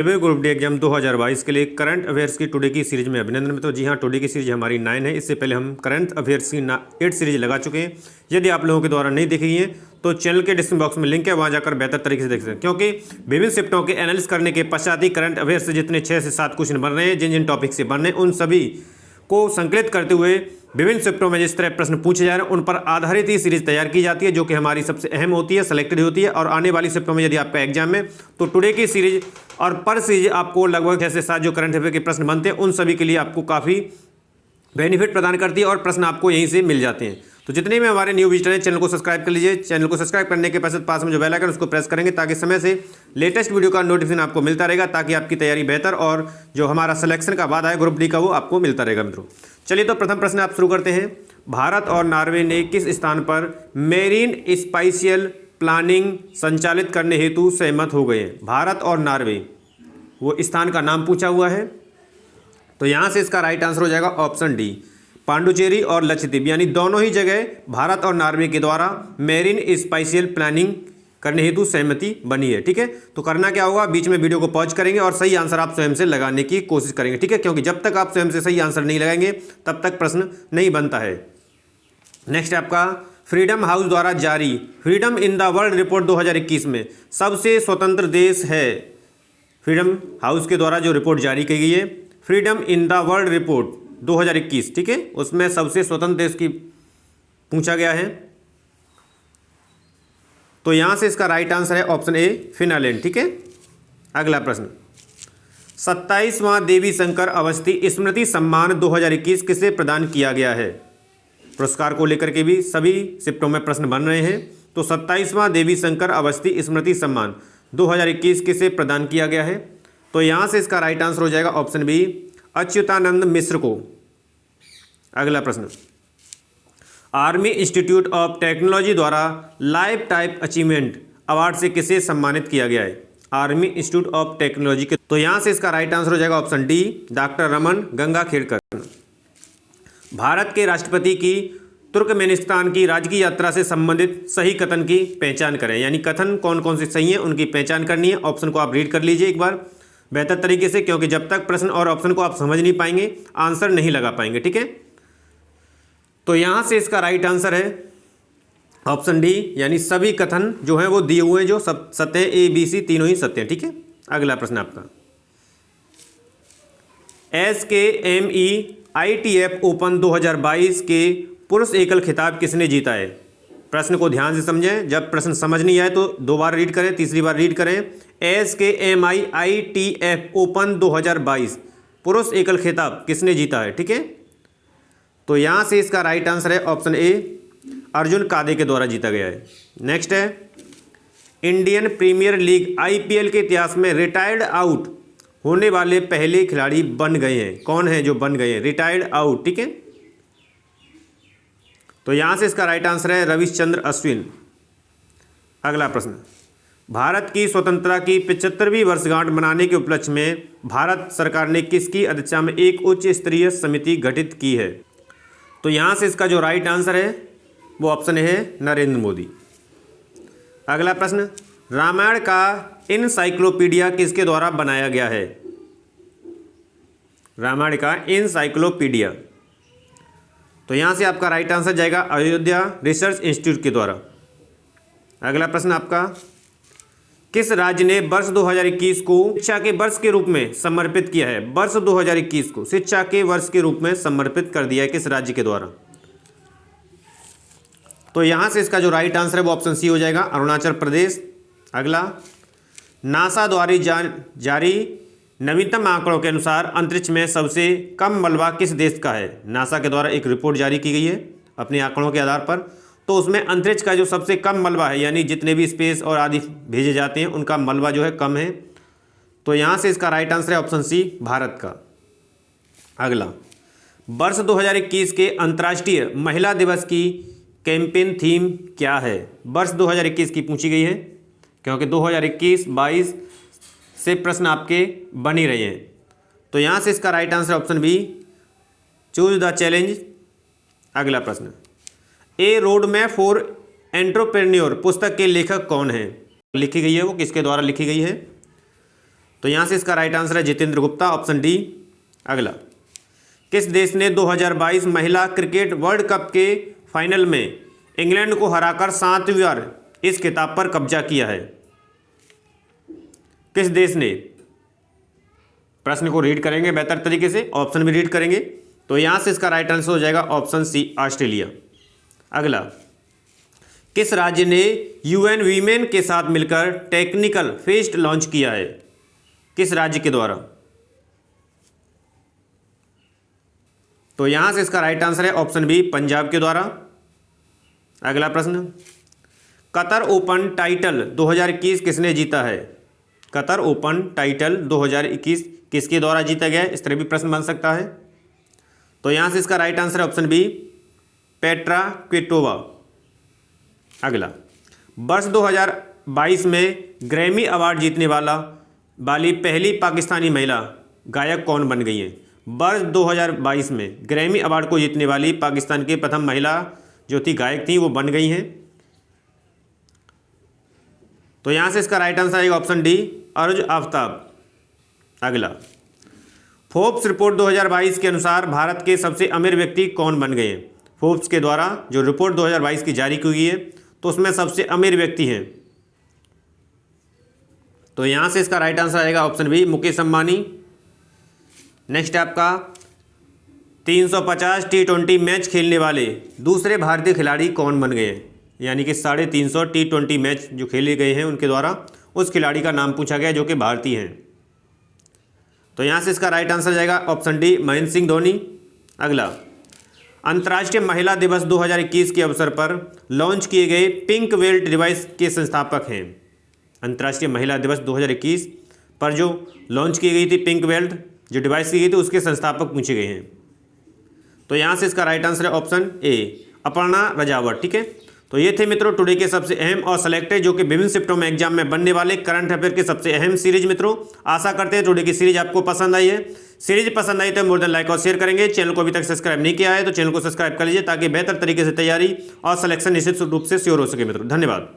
Railway group D exam 2022 के लिए current affairs की टुडे की सीरीज में अभिनंदन। में तो जी हाँ, टुडे की सीरीज हमारी 9 है। इससे पहले हम करंट अफेयर्स की 8 सीरीज लगा चुके हैं। यदि आप लोगों के द्वारा नहीं देखी है तो चैनल के डिस्क्रिप्शन बॉक्स में लिंक है, वहाँ जाकर बेहतर तरीके से देख सकते हैं, क्योंकि विभिन्न शिफ्टों के एनालिसिस करने के पश्चात ही करंट अफेयर्स से जितने 6 से 7 क्वेश्चन बन रहे हैं, जिन जिन टॉपिक से बन रहे हैं, उन सभी को संकलित करते हुए विभिन्न शिफ्टों में जिस तरह प्रश्न पूछे जा रहे हैं उन पर आधारित ही सीरीज तैयार की जाती है, जो कि हमारी सबसे अहम होती है, सेलेक्टेड होती है। और आने वाली शिफ्टों में यदि आपका एग्जाम है तो टुडे की सीरीज और पर सीरीज आपको लगभग 6 से 7 जो करंट अफेयर के प्रश्न बनते हैं उन सभी के लिए आपको काफ़ी बेनिफिट प्रदान करती है और प्रश्न आपको यहीं से मिल जाते हैं। तो जितने भी हमारे न्यू विजिटर हैं, चैनल को सब्सक्राइब कर लीजिए। चैनल को सब्सक्राइब करने के पास में जो बेल आइकन उसको प्रेस करेंगे ताकि समय से लेटेस्ट वीडियो का नोटिफिकेशन आपको मिलता रहेगा, ताकि आपकी तैयारी बेहतर और जो हमारा सिलेक्शन का वादा है ग्रुप डी का वो आपको मिलता रहेगा। मित्रों चलिए, तो प्रथम प्रश्न आप शुरू करते हैं। भारत और नॉर्वे ने किस स्थान पर मेरीन स्पाइशियल प्लानिंग संचालित करने हेतु सहमत हो गए हैं? भारत और नॉर्वे, वो स्थान का नाम पूछा हुआ है। तो यहाँ से इसका राइट आंसर हो जाएगा ऑप्शन डी, पांडुचेरी और लक्षद्वीप, यानी दोनों ही जगह भारत और नॉर्वे के द्वारा मेरीन स्पाइशियल प्लानिंग करने हेतु सहमति बनी है। ठीक है, तो करना क्या होगा, बीच में वीडियो को पॉज करेंगे और सही आंसर आप स्वयं से लगाने की कोशिश करेंगे। ठीक है, क्योंकि जब तक आप स्वयं से सही आंसर नहीं लगाएंगे तब तक प्रश्न नहीं बनता है। नेक्स्ट आपका फ्रीडम हाउस द्वारा जारी freedom in the world report 2021 में सबसे स्वतंत्र देश है। फ्रीडम हाउस के द्वारा जो रिपोर्ट जारी की गई है, freedom in the world report 2021, ठीक है, उसमें सबसे स्वतंत्र देश की पूछा गया है। तो यहां से इसका राइट आंसर है ऑप्शन ए, फिनलैंड। ठीक है, अगला प्रश्न, 27वां देवी शंकर अवस्थी स्मृति सम्मान 2021 किसे प्रदान किया गया है? पुरस्कार को लेकर के भी सभी शिफ्टों में प्रश्न बन रहे हैं। तो 27वां देवी शंकर अवस्थी स्मृति सम्मान 2021 किसे प्रदान किया गया है? तो यहां से इसका राइट आंसर हो जाएगा ऑप्शन बी, अच्युतानंद मिश्र को। अगला प्रश्न, आर्मी इंस्टीट्यूट ऑफ टेक्नोलॉजी द्वारा लाइफ टाइम अचीवमेंट अवार्ड से किसे सम्मानित किया गया है? आर्मी इंस्टीट्यूट ऑफ टेक्नोलॉजी के। तो यहां से इसका राइट आंसर हो जाएगा option D, doctor Raman Gangakhedkar. Bharat के राष्ट्रपति की तुर्कमेनिस्तान की राजकीय यात्रा से संबंधित सही कथन की पहचान करें, यानी कथन कौन कौन से सही हैं उनकी पहचान करनी है। ऑप्शन को आप रीड कर लीजिए एक बार बेहतर तरीके से, क्योंकि जब तक प्रश्न और ऑप्शन को आप समझ नहीं पाएंगे आंसर नहीं लगा पाएंगे। ठीक है, तो यहां से इसका राइट आंसर है ऑप्शन डी, यानी सभी कथन जो हैं वो दिए हुए हैं, जो सब सत्य, ए बी सी तीनों ही सत्य हैं। ठीक है, अगला प्रश्न आपका, SKME ओपन 2022 के पुरुष एकल खिताब किसने जीता है? प्रश्न को ध्यान से समझें, जब प्रश्न समझ नहीं आए तो 2 बार रीड करें, तीसरी बार रीड करें। SKME ओपन 2022 पुरुष एकल खिताब किसने जीता है? ठीक है, तो यहां से इसका राइट आंसर है ऑप्शन ए, अर्जुन कादे के द्वारा जीता गया है। नेक्स्ट है, इंडियन प्रीमियर लीग IPL के इतिहास में रिटायर्ड आउट होने वाले पहले खिलाड़ी बन गए हैं। कौन है जो बन गए हैं रिटायर्ड आउट? ठीक है, तो यहां से इसका राइट आंसर है रविचंद्र अश्विन। अगला प्रश्न, भारत की स्वतंत्रता की 75वीं वर्षगांठ मनाने के उपलक्ष्य में भारत सरकार ने किसकी अध्यक्षता में एक उच्च स्तरीय समिति गठित की है? तो यहां से इसका जो राइट आंसर है वो ऑप्शन है नरेंद्र मोदी। अगला प्रश्न, रामायण का इनसाइक्लोपीडिया किसके द्वारा बनाया गया है? रामायण का इनसाइक्लोपीडिया, तो यहां से आपका राइट आंसर जाएगा अयोध्या रिसर्च इंस्टीट्यूट के द्वारा। अगला प्रश्न आपका, किस राज्य ने वर्ष 2021 को शिक्षा के वर्ष के रूप में समर्पित किया है? वर्ष 2021 को शिक्षा के वर्ष के रूप में समर्पित कर दिया है, किस राज्य के द्वारा? तो यहां से इसका जो राइट आंसर है वो ऑप्शन सी हो जाएगा, अरुणाचल प्रदेश। अगला, नासा द्वारा जारी नवीनतम आंकड़ों के अनुसार अंतरिक्ष में सबसे कम मलबा किस देश का है? नासा के द्वारा एक रिपोर्ट जारी की गई है अपने आंकड़ों के आधार पर, तो उसमें अंतरिक्ष का जो सबसे कम मलबा है, यानी जितने भी स्पेस और आदि भेजे जाते हैं उनका मलबा जो है कम है। तो यहाँ से इसका राइट आंसर है ऑप्शन सी, भारत का। अगला, वर्ष 2021 के अंतर्राष्ट्रीय महिला दिवस की कैंपेन थीम क्या है? वर्ष 2021 की पूछी गई है, क्योंकि 2021-22 से प्रश्न आपके बन ही रहे हैं। तो यहाँ से इसका right answer option B, choose the challenge. अगला प्रश्न, a road map for entrepreneur पुस्तक के लेखक कौन है? लिखी गई है वो किसके द्वारा लिखी गई है? तो यहाँ से इसका राइट आंसर है जितेंद्र गुप्ता, ऑप्शन डी। अगला, किस देश ने 2022 महिला क्रिकेट वर्ल्ड कप के फाइनल में इंग्लैंड को हराकर 7वीं बार इस खिताब पर कब्जा किया है? किस देश ने? प्रश्न को रीड करेंगे बेहतर तरीके से, ऑप्शन भी रीड करेंगे। तो यहाँ से इसका राइट आंसर हो जाएगा ऑप्शन सी, ऑस्ट्रेलिया। अगला, किस राज्य ने यूएन वीमेन के साथ मिलकर टेक्निकल फेस्ट लॉन्च किया है? किस राज्य के द्वारा? तो यहाँ से इसका राइट आंसर है ऑप्शन बी, पंजाब के द्वारा। अगला प्रश्न, कतर ओपन टाइटल 2021 किसने जीता है? कतर ओपन टाइटल 2021 किसके द्वारा जीता गया है? इस तरह भी प्रश्न बन सकता है। तो यहाँ से इसका राइट आंसर है ऑप्शन बी, पेट्रा क्विटोवा। अगला, वर्ष 2022 में ग्रैमी अवार्ड जीतने वाली पहली पाकिस्तानी महिला गायक कौन बन गई है? वर्ष 2022 में ग्रैमी अवार्ड को जीतने वाली पाकिस्तान की प्रथम महिला जो थी गायक थी वो बन गई हैं। तो यहाँ से इसका राइट आंसर आएगा ऑप्शन डी, अर्ज आफ्ताब। अगला, फोर्ब्स रिपोर्ट 2022 के अनुसार भारत के सबसे अमीर व्यक्ति कौन बन गए हैं? फोर्ब्स के द्वारा जो रिपोर्ट 2022 की जारी की हुई है तो उसमें सबसे अमीर व्यक्ति हैं। तो यहाँ से इसका राइट आंसर आएगा option B, Mukesh Ambani. Next आपका 350 T20 मैच खेलने वाले दूसरे भारतीय खिलाड़ी कौन बन गए हैं? यानी कि 350 T20 मैच जो खेले गए हैं उनके द्वारा उस खिलाड़ी का नाम पूछा गया जो कि भारतीय हैं। तो यहाँ से इसका राइट आंसर जाएगा ऑप्शन डी, महेंद्र सिंह धोनी। अगला, अंतर्राष्ट्रीय महिला दिवस 2021 के अवसर पर लॉन्च किए गए पिंक बेल्ट डिवाइस के संस्थापक हैं? अंतर्राष्ट्रीय महिला दिवस 2021 पर जो लॉन्च की गई थी पिंक बेल्ट जो डिवाइस की गई थी उसके संस्थापक पूछे गए हैं। तो यहाँ से इसका राइट आंसर है ऑप्शन ए, अपर्णा रजावत। ठीक है, तो ये थे मित्रों टुडे के सबसे अहम और सेलेक्टेड जो कि विभिन्न शिफ्टों में एग्जाम में बनने वाले करंट अफेयर के सबसे अहम सीरीज। मित्रों आशा करते हैं टुडे की सीरीज आपको पसंद आई है। सीरीज पसंद आई तो मोर देन लाइक और शेयर करेंगे। चैनल को अभी तक सब्सक्राइब नहीं किया है तो चैनल को सब्सक्राइब कर लीजिए ताकि बेहतर तरीके से तैयारी और सिलेक्शन निश्चित रूप से श्योर हो सके। मित्रों धन्यवाद।